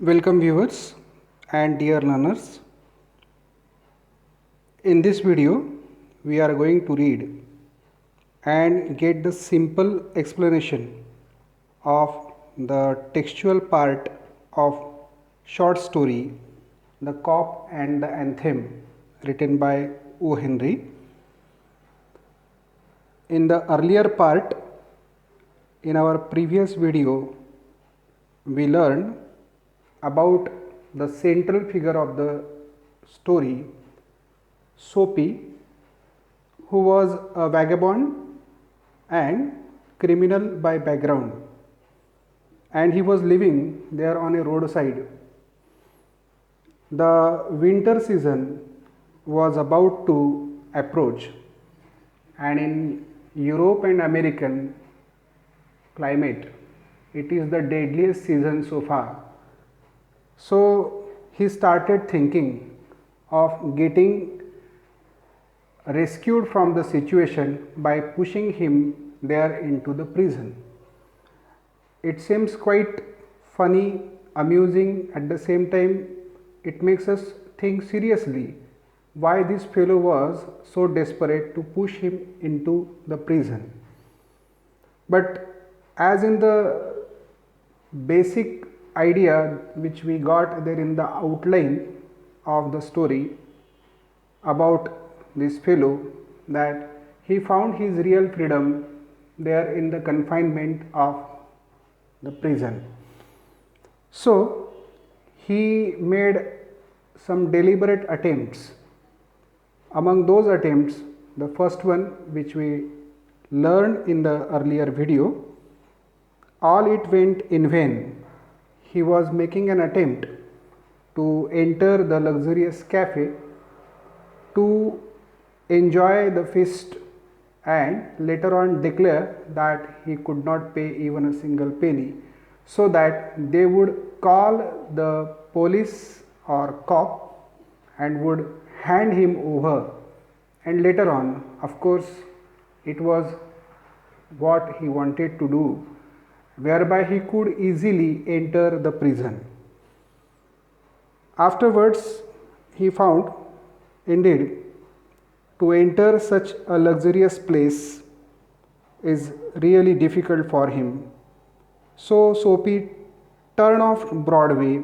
Welcome viewers and dear learners. In this video, we are going to read and get the simple explanation of the textual part of short story The Cop and the Anthem, written by O. Henry. In the earlier part, in our previous video, we learned about the central figure of the story, Soapy, who was a vagabond and criminal by background, and he was living there on a roadside. The winter season was about to approach, and in Europe and American climate, it is the deadliest season so far. So he started thinking of getting rescued from the situation by pushing him there into the prison. It seems quite funny, amusing, at the same time it makes us think seriously why this fellow was so desperate to push him into the prison. But as in the basic idea which we got there in the outline of the story about this fellow, that he found his real freedom there in the confinement of the prison. So he made some deliberate attempts. Among those attempts, the first one which we learned in the earlier video, all it went in vain. He was making an attempt to enter the luxurious cafe to enjoy the feast and later on declare that he could not pay even a single penny, so that they would call the police or cop and would hand him over. And later on, of course, it was what he wanted to do, whereby he could easily enter the prison. Afterwards, he found, indeed, to enter such a luxurious place is really difficult for him. So Soapy turned off Broadway.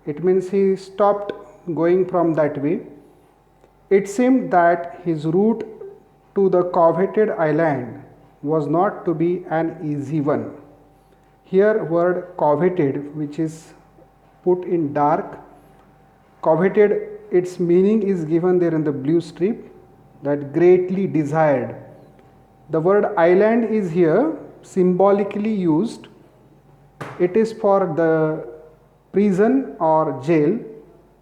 It means he stopped going from that way. It seemed that his route to the coveted island was not to be an easy one. Here word coveted, which is put in dark, coveted, its meaning is given there in the blue strip, that greatly desired. The word island is here symbolically used. It is for the prison or jail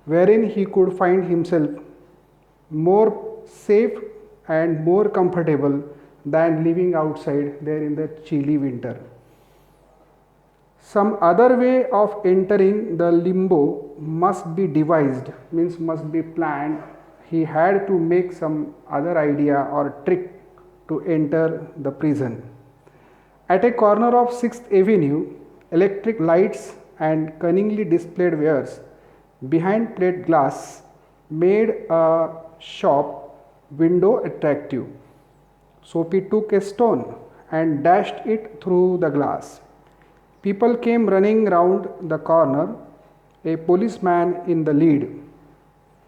wherein he could find himself more safe and more comfortable than living outside there in the chilly winter. Some other way of entering the limbo must be devised, means must be planned. He had to make some other idea or trick to enter the prison. At a corner of 6th Avenue, electric lights and cunningly displayed wares behind plate glass made a shop window attractive. Soapy took a stone and dashed it through the glass. People came running round the corner, a policeman in the lead.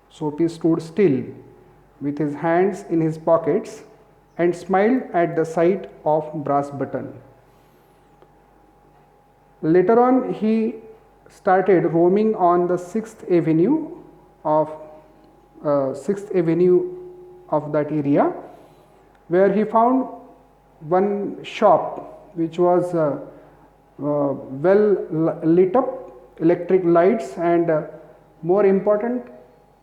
Soapy stood still with his hands in his pockets and smiled at the sight of brass button. Later on, he started roaming on the 6th Avenue of 6th Avenue of that area, where he found one shop which was well lit up, electric lights, and more important,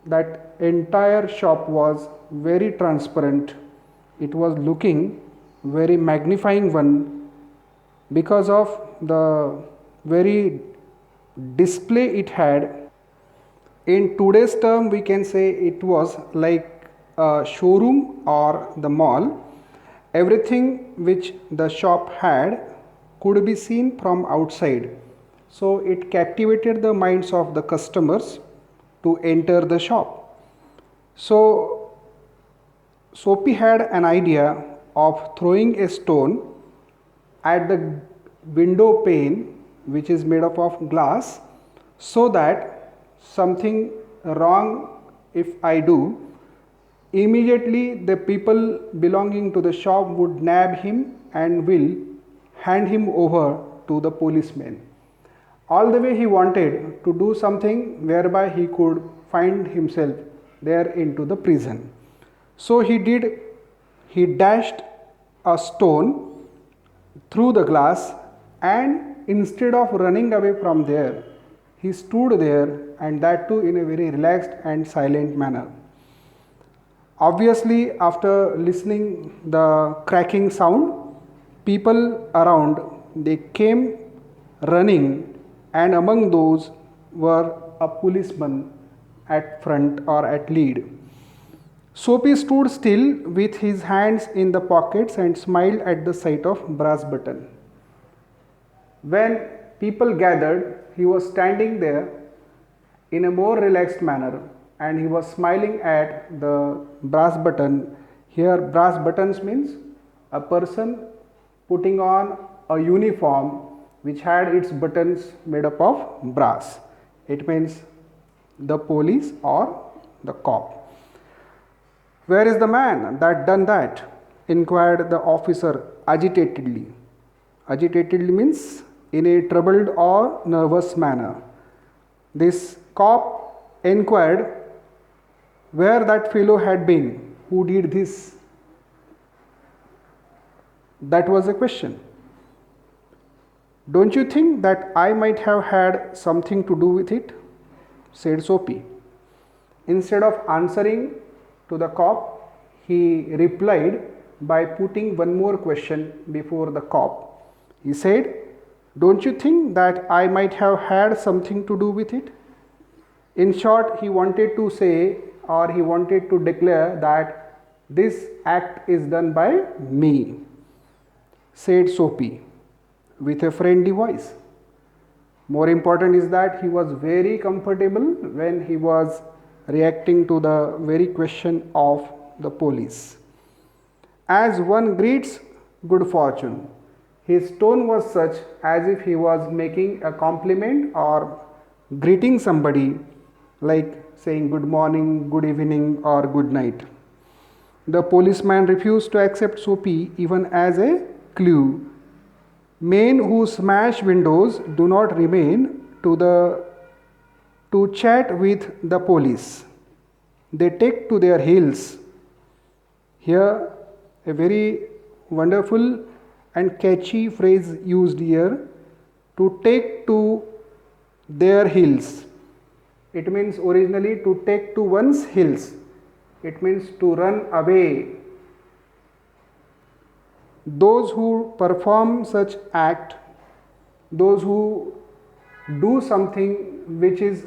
that entire shop was very transparent. It was looking very magnifying one because of the very display it had. In today's term, we can say it was like a showroom or the mall. Everything which the shop had could be seen from outside, So it captivated the minds of the customers to enter the shop. So Soapy had an idea of throwing a stone at the window pane, which is made up of glass, so that something wrong if I do, immediately the people belonging to the shop would nab him and will hand him over to the policeman. All the way he wanted to do something whereby he could find himself there into the prison. So he dashed a stone through the glass, and instead of running away from there, he stood there, and that too in a very relaxed and silent manner. Obviously, after listening the cracking sound, people around, they came running, and among those were a policeman at front or at lead. Soapy stood still with his hands in the pockets and smiled at the sight of brass button. When people gathered, he was standing there in a more relaxed manner, and he was smiling at the brass button. Here brass buttons means a person putting on a uniform which had its buttons made up of brass. It means the police or the cop. "Where is the man that done that?" inquired the officer agitatedly. Agitatedly means in a troubled or nervous manner. This cop inquired where that fellow had been who did this. That was the question. "Don't you think that I might have had something to do with it?" said Soapy. Instead of answering to the cop, he replied by putting one more question before the cop. He said, "Don't you think that I might have had something to do with it?" In short, he wanted to say, or he wanted to declare, that this act is done by me, said Soapy with a friendly voice. More important is that he was very comfortable when he was reacting to the very question of the police. As one greets good fortune, his tone was such as if he was making a compliment or greeting somebody, like saying good morning, good evening, or good night. The policeman refused to accept Soapy even as a clue. Men who smash windows do not remain to chat with the police. They take to their heels. Here, a very wonderful and catchy phrase used here, to take to their heels. It means originally to take to one's heels. It means to run away. Those who perform such act, those who do something which is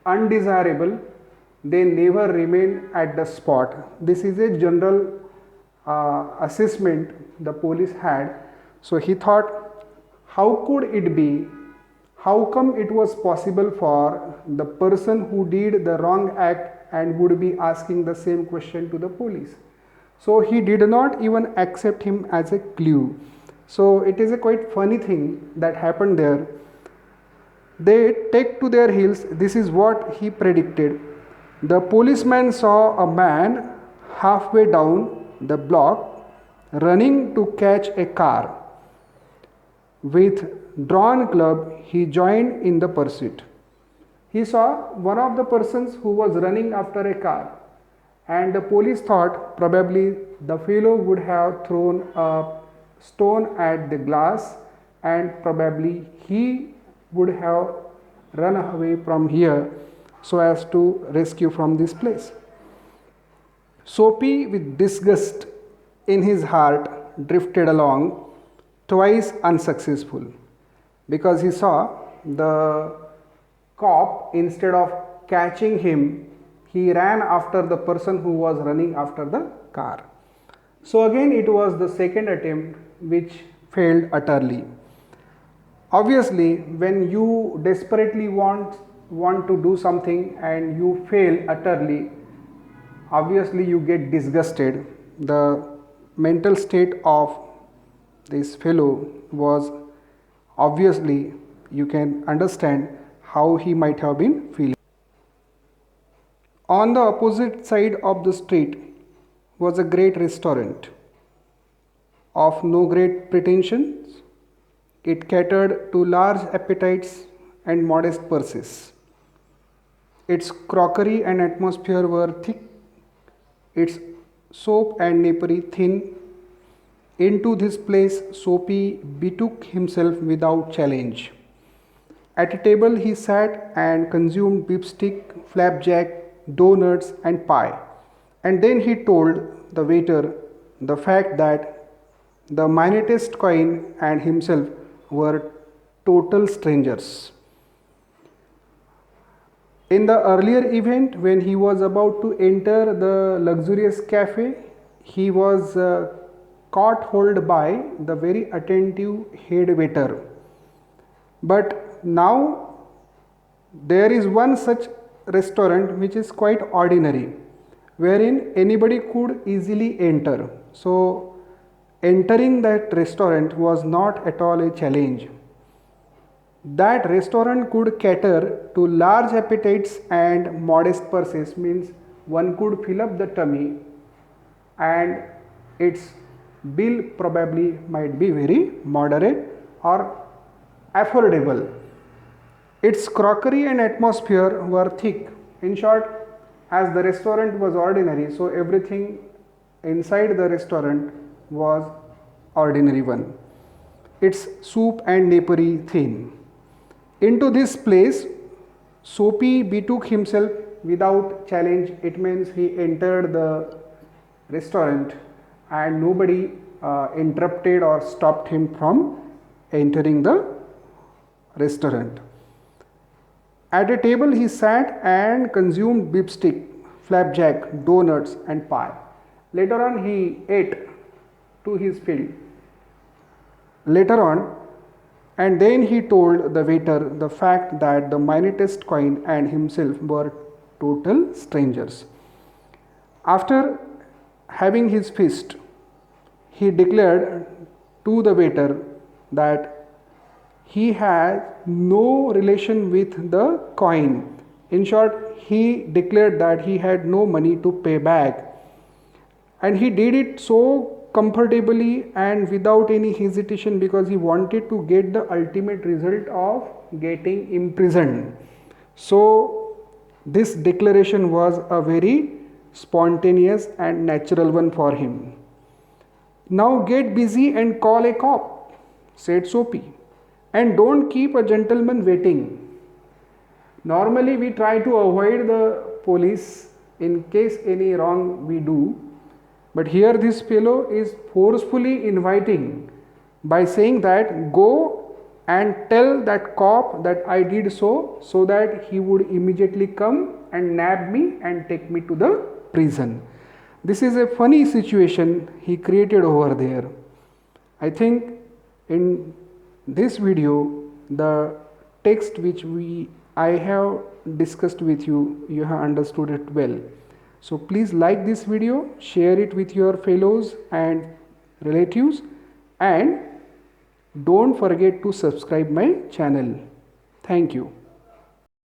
undesirable, they never remain at the spot. This is a general assessment the police had. So he thought, how could it be? How come it was possible for the person who did the wrong act and would be asking the same question to the police? So he did not even accept him as a clue. So it is a quite funny thing that happened there. They take to their heels. This is what he predicted. The policeman saw a man halfway down the block running to catch a car. With drawn club, he joined in the pursuit. He saw one of the persons who was running after a car, and the police thought probably the fellow would have thrown a stone at the glass, and probably he would have run away from here so as to rescue from this place. Soapy, with disgust in his heart, drifted along, twice unsuccessful, because he saw the cop, instead of catching him, he ran after the person who was running after the car. So again it was the second attempt which failed utterly. Obviously, when you desperately want to do something and you fail utterly, obviously you get disgusted. The mental state of this fellow was, obviously you can understand how he might have been feeling. On the opposite side of the street was a great restaurant of no great pretensions. It catered to large appetites and modest purses. Its crockery and atmosphere were thick, its soap and napery thin. Into this place Soapy betook himself without challenge. At a table he sat and consumed beefsteak, flapjack, doughnuts and pie. And then he told the waiter the fact that the minutest coin and himself were total strangers. In the earlier event, when he was about to enter the luxurious cafe, he was caught hold by the very attentive head waiter. But now there is one such restaurant which is quite ordinary, wherein anybody could easily enter. So entering that restaurant was not at all a challenge. That restaurant could cater to large appetites and modest purses, means one could fill up the tummy and its bill probably might be very moderate or affordable. Its crockery and atmosphere were thick. In short, as the restaurant was ordinary, so everything inside the restaurant was ordinary one. Its soup and napery thin. Into this place Soapy betook himself without challenge. It means he entered the restaurant and nobody interrupted or stopped him from entering the restaurant. At a table he sat and consumed beefsteak, flapjack, doughnuts and pie. Later on he ate to his fill. Later on, and then he told the waiter the fact that the minutest coin and himself were total strangers. After having his feast, he declared to the waiter that he had no relation with the coin. In short, he declared that he had no money to pay back. And he did it so comfortably and without any hesitation because he wanted to get the ultimate result of getting imprisoned. So this declaration was a very spontaneous and natural one for him. Now get busy and call a cop, said Soapy, and don't keep a gentleman waiting. Normally we try to avoid the police in case any wrong we do. But here this fellow is forcefully inviting by saying that go and tell that cop that I did so that he would immediately come and nab me and take me to the prison. This is a funny situation he created over there. I think in this video the text which I have discussed with you, you have understood it well. So please like this video, share it with your fellows and relatives, and don't forget to subscribe my channel. Thank you.